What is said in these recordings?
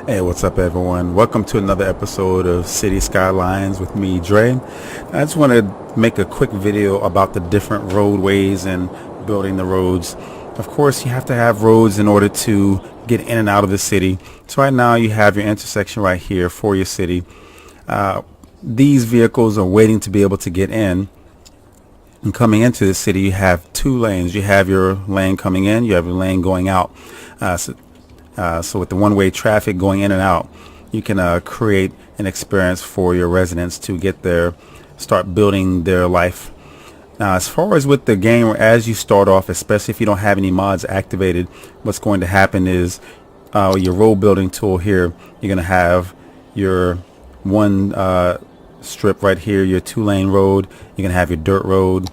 Hey, what's up, everyone? Welcome to another episode of City Skylines with me, Dre. I just want to make a quick video about the different roadways and building the roads. Of course, you have to have roads in order to get in and out of the city. So right now you have your intersection right here for your city. These vehicles are waiting to be able to get in. And coming into the city, you have two lanes. You have your lane coming in, you have your lane going out. So with the one-way traffic going in and out, you can create an experience for your residents to get there, start building their life. Now, as far as with the game, as you start off, especially if you don't have any mods activated, what's going to happen is your road building tool here, you're going to have your one strip right here, your two-lane road. You're going to have your dirt road,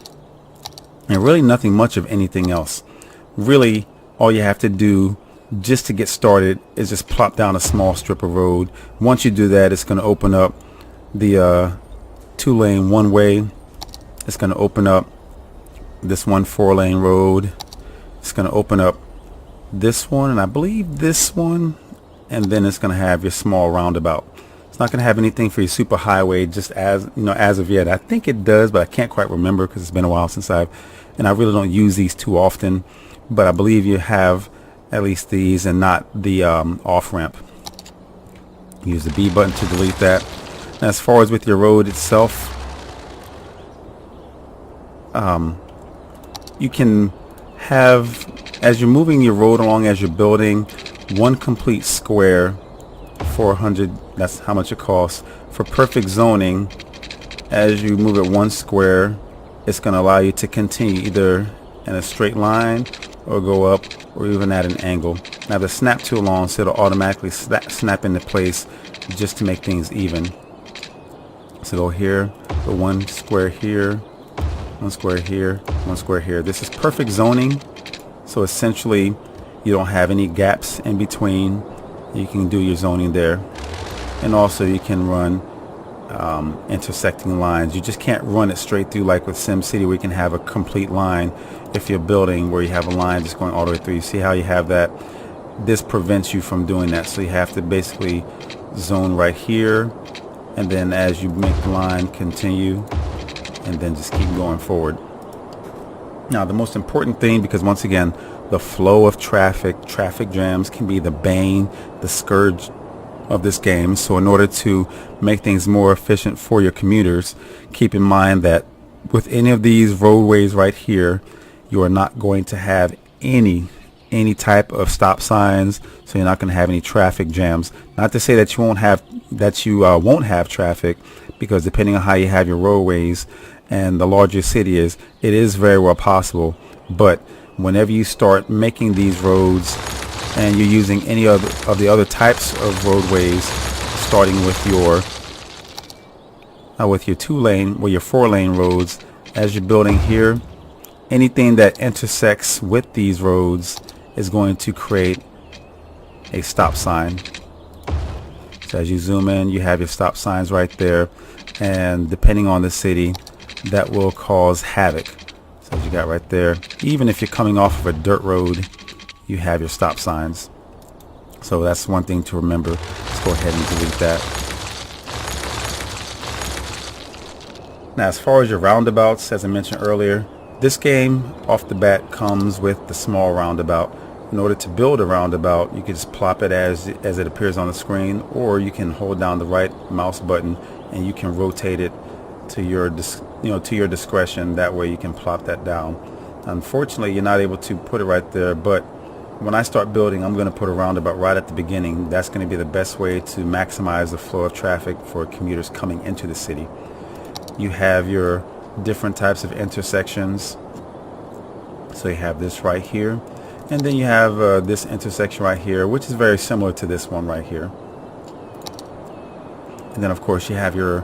and really nothing much of anything else. Really, all you have to do just to get started is just plop down a small strip of road. Once you do that, it's going to open up the two-lane one-way. It's going to open up this one four-lane road. It's going to open up this one, and I believe this one, and then it's going to have your small roundabout. It's not going to have anything for your super highway, just as as of yet. I think it does, but I can't quite remember because it's been a while since I really don't use these too often. But I believe you have at least these and not the off ramp. Use the B button to delete that. And as far as with your road itself, you can have, as you're moving your road along, as you're building, one complete square, 400, that's how much it costs. For perfect zoning, as you move it one square, it's going to allow you to continue either in a straight line or go up or even at an angle. Now the snap tool on, so it'll automatically snap into place just to make things even. So go here, go one square here, one square here, one square here. This is perfect zoning, so essentially you don't have any gaps in between. You can do your zoning there, and also you can run intersecting lines. You just can't run it straight through like with SimCity, where you can have a complete line. If you're building where you have a line just going all the way through, you see how you have that? This prevents you from doing that, so you have to basically zone right here, and then as you make the line, continue, and then just keep going forward. Now the most important thing, because once again, the flow of traffic jams can be the bane, the scourge of this game. So in order to make things more efficient for your commuters, keep in mind that with any of these roadways right here, you are not going to have any type of stop signs, so you're not going to have any traffic jams. Not to say that you won't have traffic, because depending on how you have your roadways and the larger your city is, it is very well possible. But whenever you start making these roads and you're using any of the other types of roadways, starting with your two-lane or your four-lane roads, as you're building here, anything that intersects with these roads is going to create a stop sign. So as you zoom in, you have your stop signs right there, and depending on the city, that will cause havoc. So as you got right there, even if you're coming off of a dirt road, you have your stop signs. So that's one thing to remember. Let's go ahead and delete that. Now as far as your roundabouts, as I mentioned earlier, this game off the bat comes with the small roundabout. In order to build a roundabout, you can just plop it as it appears on the screen, or you can hold down the right mouse button and you can rotate it to your discretion. That way you can plop that down. Unfortunately, you're not able to put it right there, but when I start building, I'm going to put a roundabout right at the beginning. That's going to be the best way to maximize the flow of traffic for commuters coming into the city. You have your different types of intersections. So you have this right here, and then you have this intersection right here, which is very similar to this one right here. And then of course you have your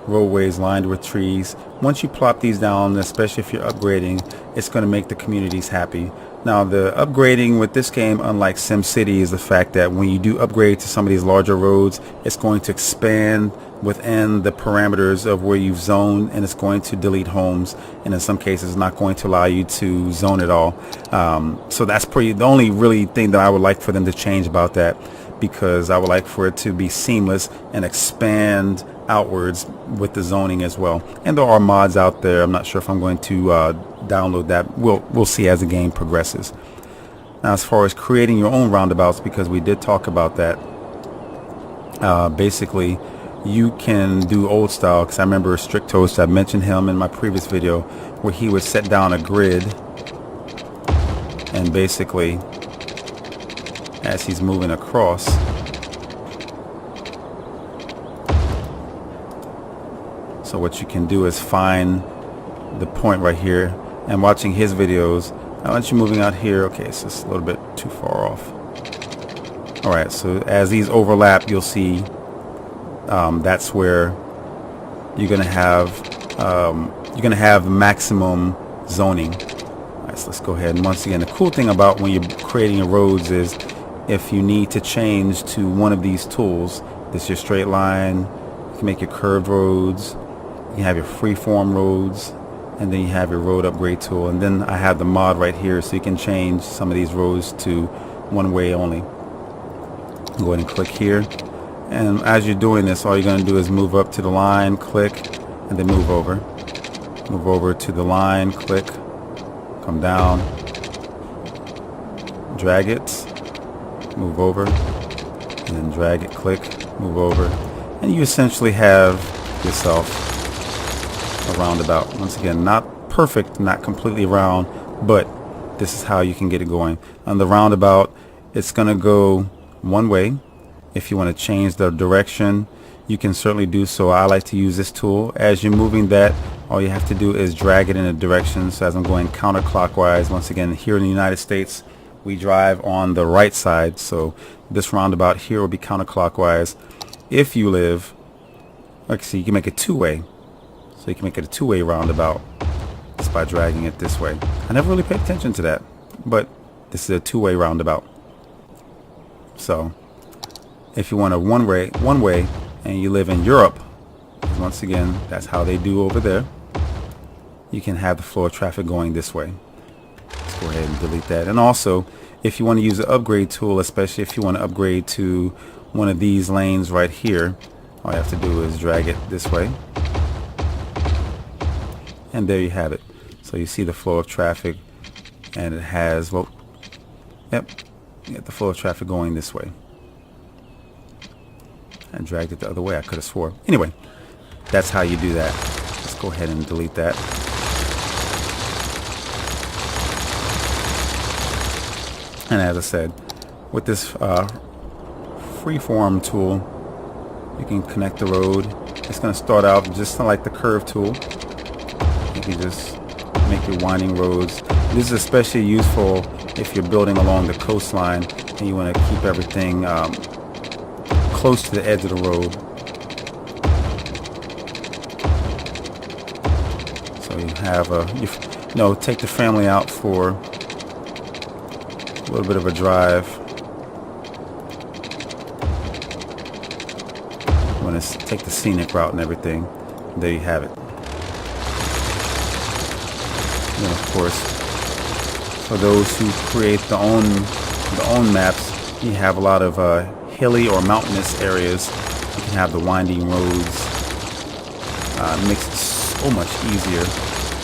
roadways lined with trees. Once you plop these down, especially if you're upgrading, it's going to make the communities happy. Now the upgrading with this game, unlike SimCity, is the fact that when you do upgrade to some of these larger roads, it's going to expand within the parameters of where you've zoned, and it's going to delete homes, and in some cases not going to allow you to zone at all. So that's the only really thing that I would like for them to change about that. because I would like for it to be seamless and expand outwards with the zoning as well. And there are mods out there. I'm not sure if I'm going to download that. We'll see as the game progresses. Now, as far as creating your own roundabouts, because we did talk about that, basically you can do old style, because I remember Strict Toast, I mentioned him in my previous video, where he would set down a grid, and basically as he's moving across, so what you can do is find the point right here, and watching his videos, once you're moving out here, okay, so it's a little bit too far off. Alright, so as these overlap, you'll see that's where you're gonna have maximum zoning. Alright, so let's go ahead, and once again, the cool thing about when you're creating your roads is if you need to change to one of these tools, this is your straight line, you can make your curved roads, you can have your freeform roads, and then you have your road upgrade tool, and then I have the mod right here so you can change some of these roads to one way only. Go ahead and click here, and as you're doing this, all you're going to do is move up to the line, click, and then move over to the line, click, come down, drag it, move over, and then drag it, click, move over, and you essentially have yourself a roundabout. Once again, not perfect, not completely round, but this is how you can get it going. On the roundabout, it's going to go one way. If you want to change the direction, you can certainly do so. I like to use this tool. As you're moving that, all you have to do is drag it in a direction. So as I'm going counterclockwise, once again, here in the United States, we drive on the right side, so this roundabout here will be counterclockwise. If you live, like, see, you can make it two-way. So you can make it a two-way roundabout just by dragging it this way. I never really paid attention to that, but this is a two-way roundabout. So if you want a one way, and you live in Europe, once again, that's how they do over there, you can have the flow of traffic going this way. Let's go ahead and delete that. And also, if you want to use the upgrade tool, especially if you want to upgrade to one of these lanes right here, all you have to do is drag it this way. And there you have it. So you see the flow of traffic, and it has, well, yep, you get the flow of traffic going this way. I dragged it the other way, I could have swore. Anyway, that's how you do that. Let's go ahead and delete that. And as I said, with this freeform tool, you can connect the road. It's going to start out just like the curve tool. You can just make your winding roads. This is especially useful if you're building along the coastline and you want to keep everything close to the edge of the road. So you have take the family out for a little bit of a drive. You want to take the scenic route and everything. There you have it. And of course, for those who create their own maps, you have a lot of hilly or mountainous areas. You can have the winding roads. Makes it so much easier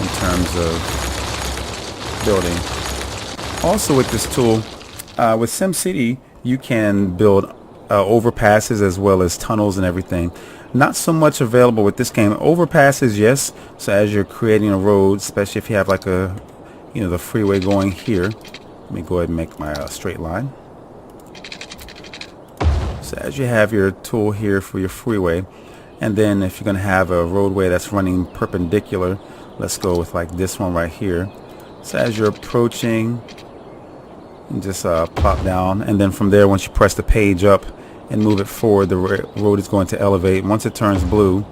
in terms of building. Also with this tool, with SimCity, you can build overpasses as well as tunnels and everything. Not so much available with this game. Overpasses, yes. So as you're creating a road, especially if you have like the freeway going here. Let me go ahead and make my straight line. So as you have your tool here for your freeway, and then if you're going to have a roadway that's running perpendicular, let's go with like this one right here. So as you're approaching, you just plop down, and then from there, once you press the page up and move it forward, the road is going to elevate. Once it turns blue,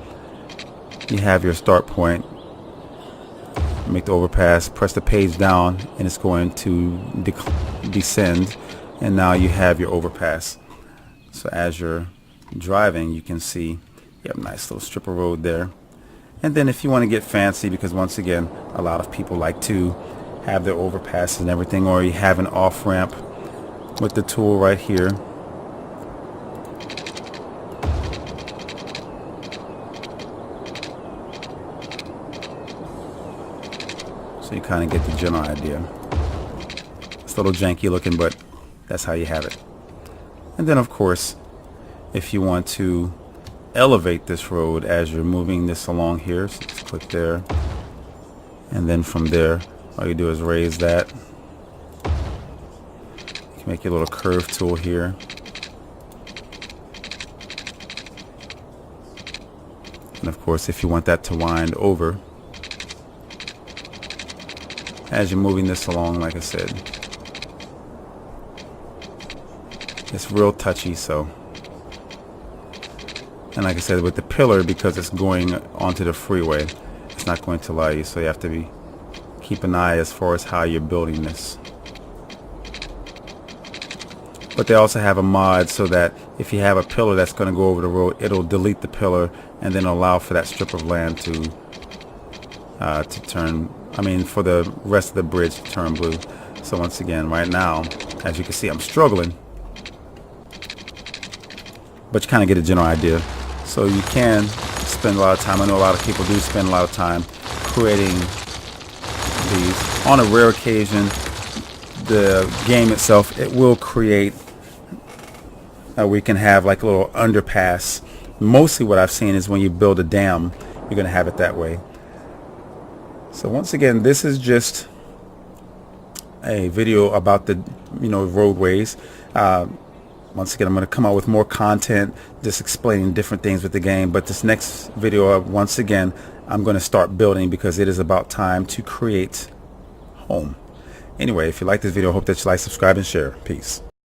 you have your start point. Make the overpass, press the page down, and it's going to descend, and now you have your overpass. So as you're driving, you can see you have a nice little strip of road there. And then if you want to get fancy, because once again, a lot of people like to have their overpasses and everything, or you have an off-ramp with the tool right here, So you kind of get the general idea. It's a little janky looking, but that's how you have it. And then of course, if you want to elevate this road as you're moving this along here, so just click there, and then from there all you do is raise that. You can make your little curve tool here, and of course if you want that to wind over as you're moving this along, like I said, it's real touchy. So, and like I said, with the pillar, because it's going onto the freeway, it's not going to allow you, so you have to keep an eye as far as how you're building this. But they also have a mod so that if you have a pillar that's going to go over the road, it'll delete the pillar and then allow for that strip of land to turn, for the rest of the bridge to turn blue. So once again, right now, as you can see, I'm struggling, but you kind of get a general idea. So you can spend a lot of time, I know a lot of people do spend a lot of time creating these. On a rare occasion, the game itself, it will create, we can have like a little underpass. Mostly what I've seen is when you build a dam, you're going to have it that way. So once again, this is just a video about the roadways. Once again, I'm going to come out with more content just explaining different things with the game, but this next video, once again, I'm going to start building because it is about time to create home. Anyway, if you like this video, I hope that you like, subscribe, and share. Peace.